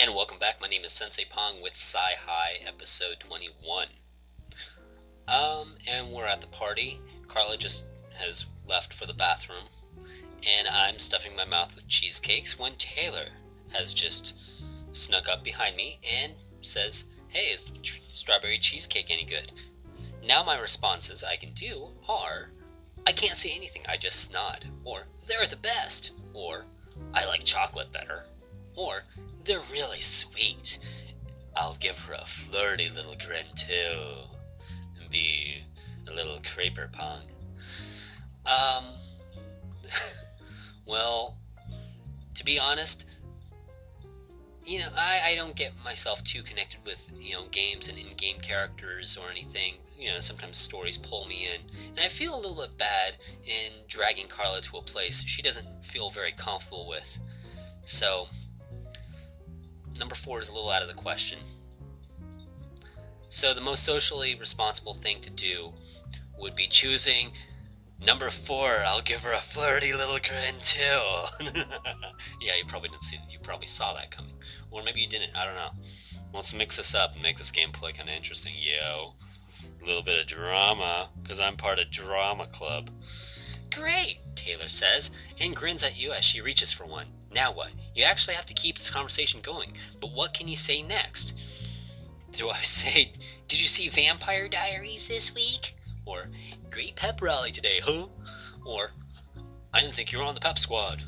And welcome back. My name is Sensei-pong with Psy High, episode 21. And we're at the party. Carla just has left for the bathroom, and I'm stuffing my mouth with cheesecakes when Taylor has just snuck up behind me and says, "Hey, is the strawberry cheesecake any good?" Now my responses I can do are, "I can't say anything, I just nod," or "They're the best," or "I like chocolate better," or "They're really sweet. I'll give her a flirty little grin too, and be a little creeper pong." Well, to be honest, I don't get myself too connected with, games and in-game characters or anything. Sometimes stories pull me in, and I feel a little bit bad in dragging Carla to a place she doesn't feel very comfortable with. So, number 4 is a little out of the question. So the most socially responsible thing to do would be choosing number 4. I'll give her a flirty little grin too. Yeah, you probably didn't see that. You probably saw that coming, or maybe you didn't. I don't know. Let's mix this up and make this gameplay kind of interesting. Yo, a little bit of drama, because I'm part of Drama Club. "Great," Taylor says, and grins at you as she reaches for one. Now what? You actually have to keep this conversation going, but what can you say next? Do I say, "Did you see Vampire Diaries this week?" Or, "Great pep rally today, huh?" Or, "I didn't think you were on the pep squad."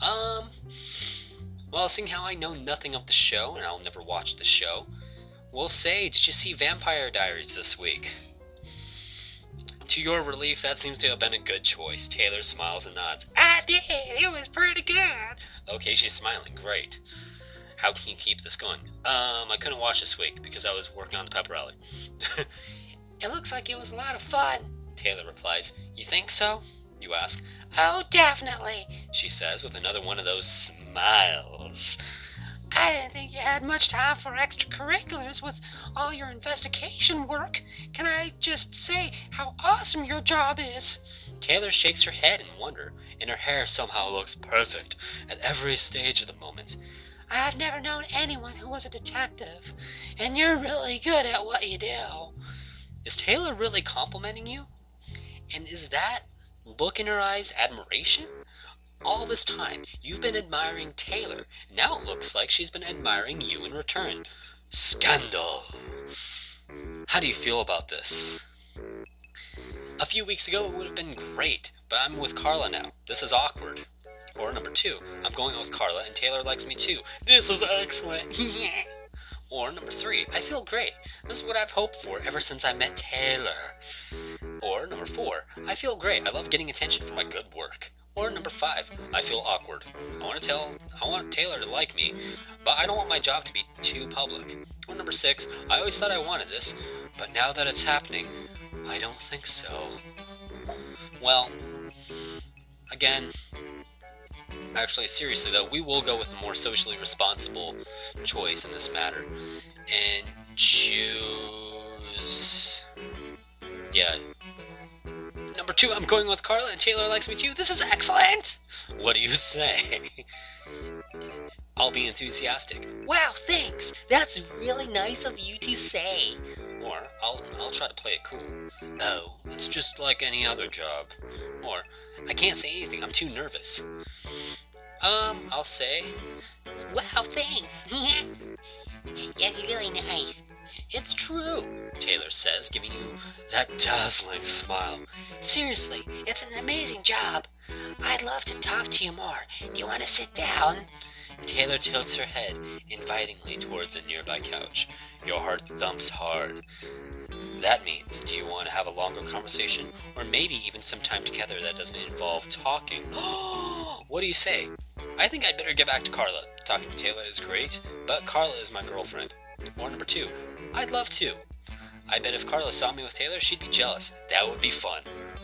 Well, seeing how I know nothing of the show, and I'll never watch the show, we'll say, "Did you see Vampire Diaries this week?" To your relief, that seems to have been a good choice. Taylor smiles and nods. "I did. It was pretty good." Okay, she's smiling. Great. How can you keep this going? I couldn't watch this week because I was working on the pep rally. "It looks like it was a lot of fun," Taylor replies. "You think so?" you ask. "Oh, definitely," she says with another one of those smiles. "I didn't think you had much time for extracurriculars with all your investigation work. Can I just say how awesome your job is?" Taylor shakes her head in wonder, and her hair somehow looks perfect at every stage of the moment. "I've never known anyone who was a detective, and you're really good at what you do." Is Taylor really complimenting you? And is that look in her eyes admiration? All this time, you've been admiring Taylor. Now it looks like she's been admiring you in return. Scandal! How do you feel about this? A few weeks ago, it would have been great, but I'm with Carla now. This is awkward. Or number 2, I'm going out with Carla and Taylor likes me too. This is excellent. Or number 3, I feel great. This is what I've hoped for ever since I met Taylor. Or number 4, I feel great. I love getting attention for my good work. Or number 5, I feel awkward. I want Taylor to like me, but I don't want my job to be too public. Or number 6, I always thought I wanted this, but now that it's happening, I don't think so. Well, again, actually, seriously though, we will go with the more socially responsible choice in this matter, and choose... Number 2, I'm going with Carla and Taylor likes me too. This is excellent! What do you say? I'll be enthusiastic. "Wow, thanks! That's really nice of you to say." Or, I'll try to play it cool. "Oh, it's just like any other job." Or, "I can't say anything, I'm too nervous." I'll say, "Wow, thanks." "That's really nice." "It's true," Taylor says, giving you that dazzling smile. "Seriously, it's an amazing job. I'd love to talk to you more. Do you want to sit down?" Taylor tilts her head invitingly towards a nearby couch. Your heart thumps hard. That means, do you want to have a longer conversation, or maybe even some time together that doesn't involve talking? What do you say? I think I'd better get back to Carla. Talking to Taylor is great, but Carla is my girlfriend. Or number 2, I'd love to. I bet if Carla saw me with Taylor, she'd be jealous. That would be fun.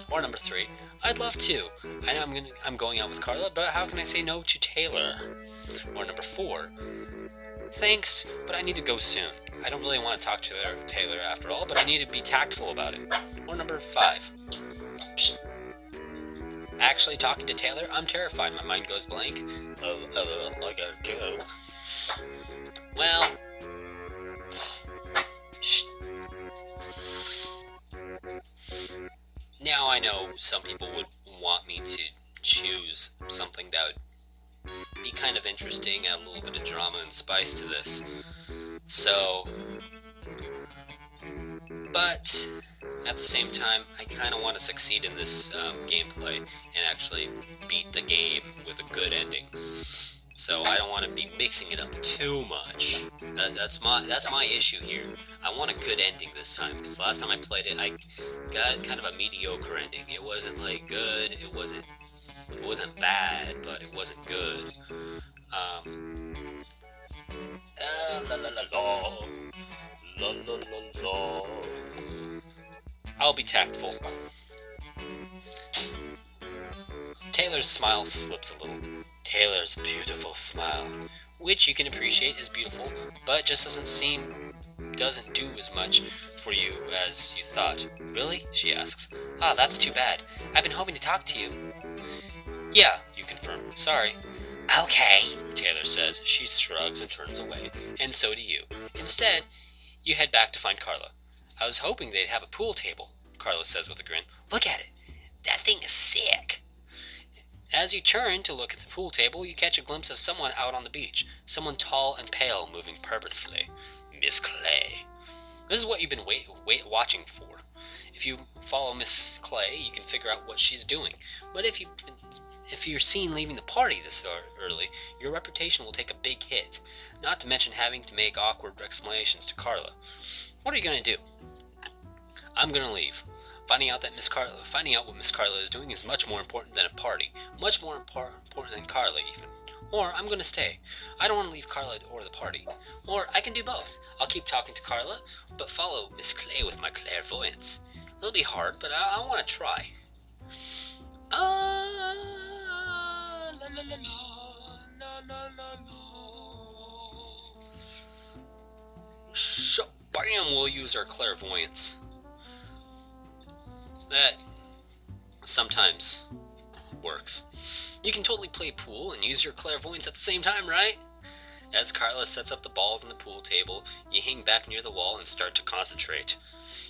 Or number 3, I'd love to. I know I'm going out with Carla, but how can I say no to Taylor? Or number 4, thanks, but I need to go soon. I don't really want to talk to Taylor after all, but I need to be tactful about it. Or number 5, psst. Actually talking to Taylor, I'm terrified. My mind goes blank. I gotta go. some people would want me to choose something that would be kind of interesting, add a little bit of drama and spice to this. So, but at the same time, I kind of want to succeed in this gameplay and actually beat the game with a good ending. So I don't want to be mixing it up too much. That's my issue here. I want a good ending this time, because last time I played it, I got kind of a mediocre ending. It wasn't like good. It wasn't bad, but it wasn't good. La la la la la la la la. I'll be tactful. Taylor's smile slips a little. Taylor's beautiful smile, which you can appreciate is beautiful, but just doesn't do as much for you as you thought. Really? She asks. Ah, that's too bad. I've been hoping to talk to you. Yeah, you confirm. Sorry. Okay, Taylor says. She shrugs and turns away, and so do you. Instead, you head back to find Carla. I was hoping they'd have a pool table, Carla says with a grin. Look at it. That thing is sick. As you turn to look at the pool table, you catch a glimpse of someone out on the beach. Someone tall and pale, moving purposefully. Miss Clay. This is what you've been watching for. If you follow Miss Clay, you can figure out what she's doing. But if you're seen leaving the party this early, your reputation will take a big hit. Not to mention having to make awkward explanations to Carla. What are you going to do? I'm going to leave. Finding out what Miss Carla is doing is much more important than a party. Much more important than Carla, even. Or I'm going to stay. I don't want to leave Carla or the party. Or I can do both. I'll keep talking to Carla, but follow Miss Clay with my clairvoyance. It'll be hard, but I want to try. La la la la la la la. Bam! We'll use our clairvoyance. That sometimes works. You can totally play pool and use your clairvoyance at the same time, right? As Carla sets up the balls on the pool table, you hang back near the wall and start to concentrate.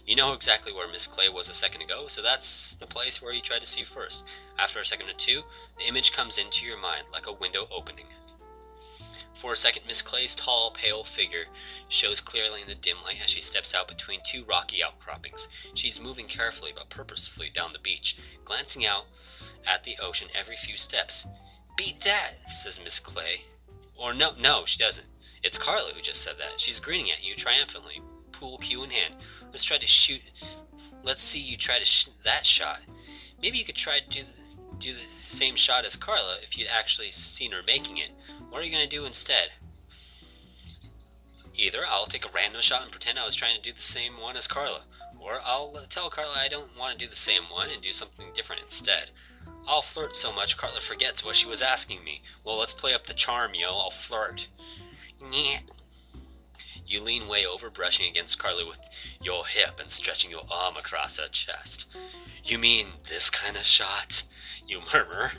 You know exactly where Miss Clay was a second ago, so that's the place where you try to see first. After a second or two, the image comes into your mind like a window opening. For a second, Miss Clay's tall, pale figure shows clearly in the dim light as she steps out between two rocky outcroppings. She's moving carefully but purposefully down the beach, glancing out at the ocean every few steps. Beat that, says Miss Clay. Or no, she doesn't. It's Carla who just said that. She's grinning at you triumphantly, pool cue in hand. Let's see you try to that shot. Maybe you could try to do the same shot as Carla if you'd actually seen her making it. What are you going to do instead? Either I'll take a random shot and pretend I was trying to do the same one as Carla, or I'll tell Carla I don't want to do the same one and do something different instead. I'll flirt so much Carla forgets what she was asking me. Well, let's play up the charm, yo. I'll flirt. Yeah. You lean way over, brushing against Carla with your hip and stretching your arm across her chest. You mean this kind of shot? You murmur.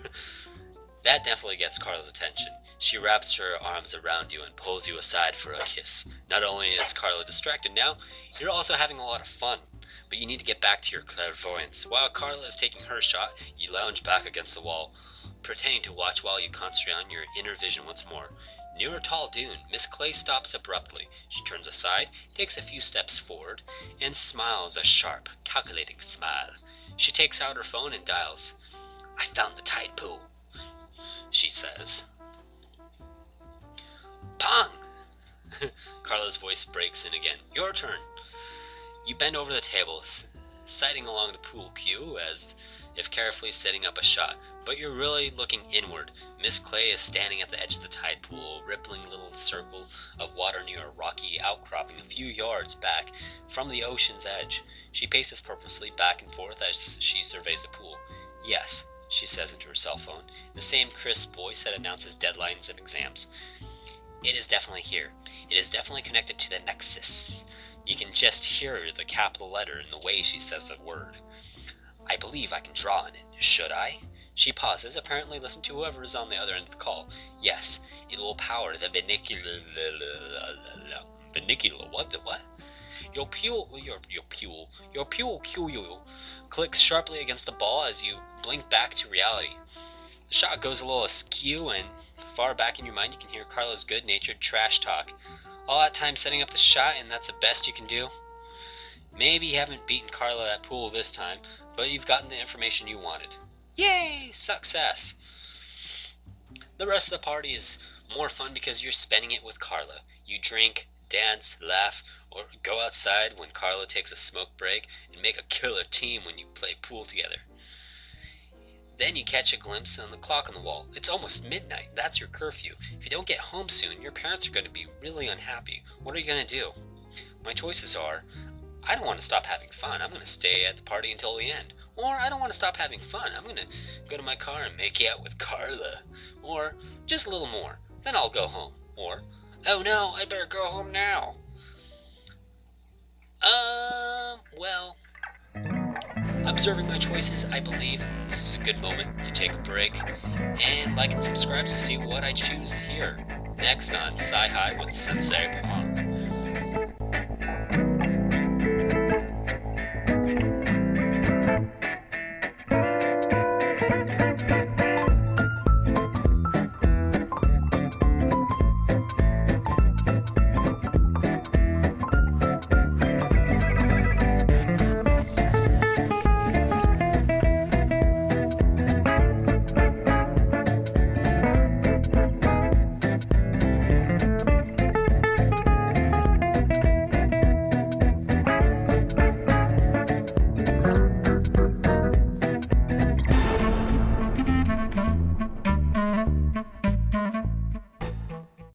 That definitely gets Carla's attention. She wraps her arms around you and pulls you aside for a kiss. Not only is Carla distracted now, you're also having a lot of fun. But you need to get back to your clairvoyance. While Carla is taking her shot, you lounge back against the wall, pretending to watch while you concentrate on your inner vision once more. Near a tall dune, Miss Clay stops abruptly. She turns aside, takes a few steps forward, and smiles a sharp, calculating smile. She takes out her phone and dials. I found the tide pool, she says. Pong! Carla's voice breaks in again. Your turn. You bend over the table, sighting along the pool cue as if carefully setting up a shot, but you're really looking inward. Miss Clay is standing at the edge of the tide pool, rippling little circle of water near a rocky outcropping a few yards back from the ocean's edge. She paces purposely back and forth as she surveys the pool. Yes, she says into her cell phone, in the same crisp voice that announces deadlines and exams. It is definitely here. It is definitely connected to the nexus. You can just hear the capital letter in the way she says the word. I believe I can draw on it. Should I? She pauses, apparently listening to whoever is on the other end of the call. Yes, it will power the What? Your pupil clicks sharply against the ball as you blink back to reality. The shot goes a little askew, and far back in your mind you can hear Carlo's good-natured trash talk. All that time setting up the shot, and that's the best you can do? Maybe you haven't beaten Carlo at pool this time, but you've gotten the information you wanted. Yay! Success! The rest of the party is more fun because you're spending it with Carlo. You drink, dance, laugh, or go outside when Carlo takes a smoke break, and make a killer team when you play pool together. Then you catch a glimpse on the clock on the wall. It's almost midnight. That's your curfew. If you don't get home soon, your parents are going to be really unhappy. What are you going to do? My choices are, I don't want to stop having fun. I'm going to stay at the party until the end. Or I don't want to stop having fun. I'm going to go to my car and make out with Carla. Or just a little more. Then I'll go home. Or, oh no, I better go home now. Well, observing my choices, I believe this is a good moment to take a break and like and subscribe to see what I choose here next on Psy High with Sensei-pong.